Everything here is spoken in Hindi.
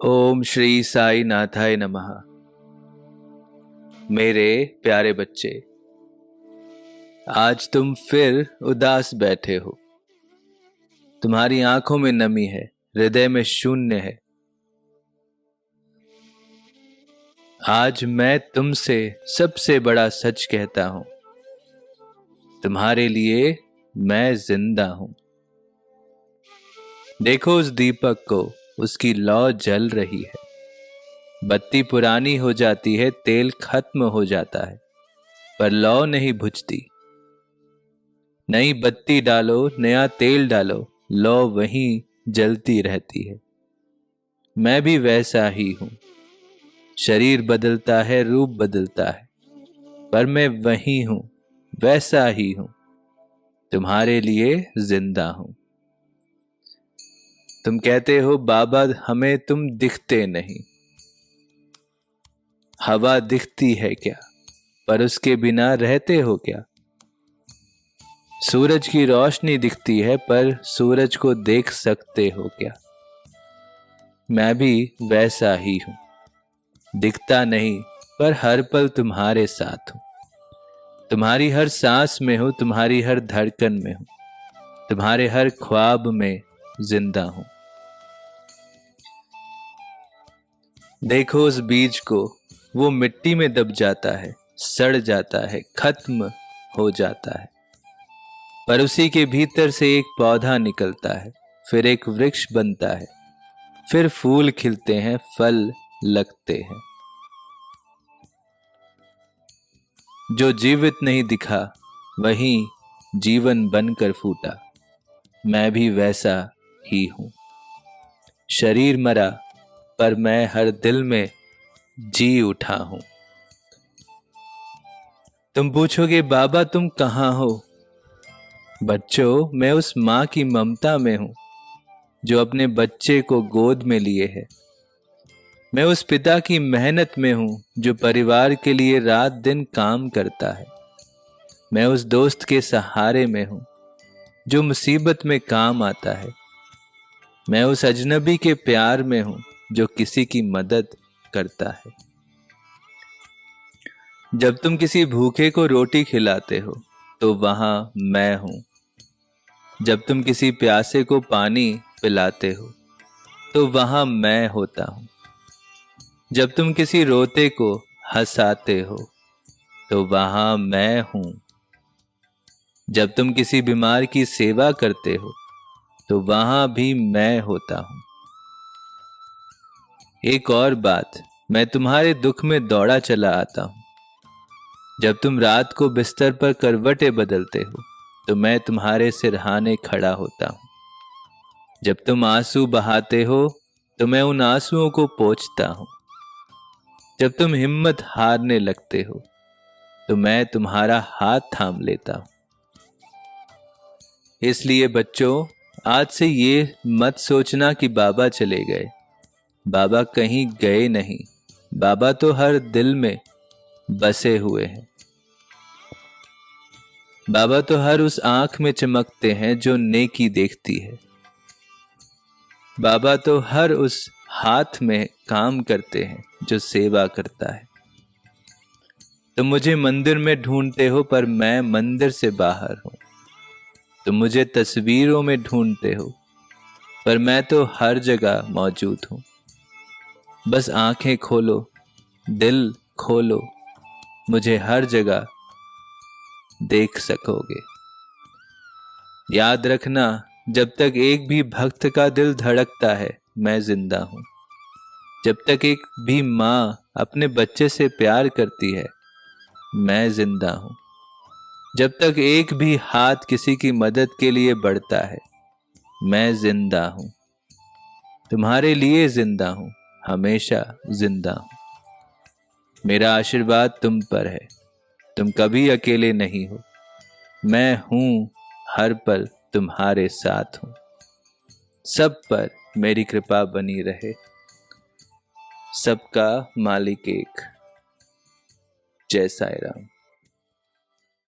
ओम श्री साई नाथाय नमः। मेरे प्यारे बच्चे, आज तुम फिर उदास बैठे हो। तुम्हारी आंखों में नमी है, हृदय में शून्य है। आज मैं तुमसे सबसे बड़ा सच कहता हूं, तुम्हारे लिए मैं जिंदा हूं। देखो उस दीपक को, उसकी लौ जल रही है। बत्ती पुरानी हो जाती है, तेल खत्म हो जाता है, पर लौ नहीं बुझती। नई बत्ती डालो, नया तेल डालो, लौ वहीं जलती रहती है। मैं भी वैसा ही हूं। शरीर बदलता है, रूप बदलता है, पर मैं वही हूं, वैसा ही हूं। तुम्हारे लिए जिंदा हूं। तुम कहते हो बाबा हमें तुम दिखते नहीं। हवा दिखती है क्या, पर उसके बिना रहते हो क्या? सूरज की रोशनी दिखती है, पर सूरज को देख सकते हो क्या? मैं भी वैसा ही हूं। दिखता नहीं, पर हर पल तुम्हारे साथ हूं। तुम्हारी हर सांस में हूं, तुम्हारी हर धड़कन में हूं, तुम्हारे हर ख्वाब में जिंदा हूं। देखो उस बीज को, वो मिट्टी में दब जाता है, सड़ जाता है, खत्म हो जाता है, पर उसी के भीतर से एक पौधा निकलता है, फिर एक वृक्ष बनता है, फिर फूल खिलते हैं, फल लगते हैं। जो जीवित नहीं दिखा, वही जीवन बनकर फूटा। मैं भी वैसा ही हूं। शरीर मरा, पर मैं हर दिल में जी उठा हूं। तुम पूछोगे बाबा तुम कहां हो? बच्चों, मैं उस मां की ममता में हूं, जो अपने बच्चे को गोद में लिए है। मैं उस पिता की मेहनत में हूं, जो परिवार के लिए रात दिन काम करता है। मैं उस दोस्त के सहारे में हूं, जो मुसीबत में काम आता है। मैं उस अजनबी के प्यार में हूं, जो किसी की मदद करता है। जब तुम किसी भूखे को रोटी खिलाते हो, तो वहां मैं हूं। जब तुम किसी प्यासे को पानी पिलाते हो, तो वहां मैं होता हूं। जब तुम किसी रोते को हंसाते हो, तो वहां मैं हूं। जब तुम किसी बीमार की सेवा करते हो, तो वहां भी मैं होता हूं। एक और बात, मैं तुम्हारे दुख में दौड़ा चला आता हूं। जब तुम रात को बिस्तर पर करवटें बदलते हो, तो मैं तुम्हारे सिरहाने खड़ा होता हूं। जब तुम आंसू बहाते हो, तो मैं उन आंसुओं को पोंछता हूं। जब तुम हिम्मत हारने लगते हो, तो मैं तुम्हारा हाथ थाम लेता हूं। इसलिए बच्चों, आज से ये मत सोचना कि बाबा चले गए। बाबा कहीं गए नहीं। बाबा तो हर दिल में बसे हुए हैं। बाबा तो हर उस आंख में चमकते हैं जो नेकी देखती है। बाबा तो हर उस हाथ में काम करते हैं जो सेवा करता है। तुम मुझे मंदिर में ढूंढते हो, पर मैं मंदिर से बाहर हूं। तुम मुझे तस्वीरों में ढूंढते हो, पर मैं तो हर जगह मौजूद हूं। बस आंखें खोलो, दिल खोलो, मुझे हर जगह देख सकोगे। याद रखना, जब तक एक भी भक्त का दिल धड़कता है, मैं जिंदा हूं। जब तक एक भी मां अपने बच्चे से प्यार करती है, मैं जिंदा हूं। जब तक एक भी हाथ किसी की मदद के लिए बढ़ता है, मैं जिंदा हूं। तुम्हारे लिए जिंदा हूं, हमेशा जिंदा हूं। मेरा आशीर्वाद तुम पर है। तुम कभी अकेले नहीं हो। मैं हूं, हर पल तुम्हारे साथ हूं। सब पर मेरी कृपा बनी रहे। सबका मालिक एक। जय साईं राम।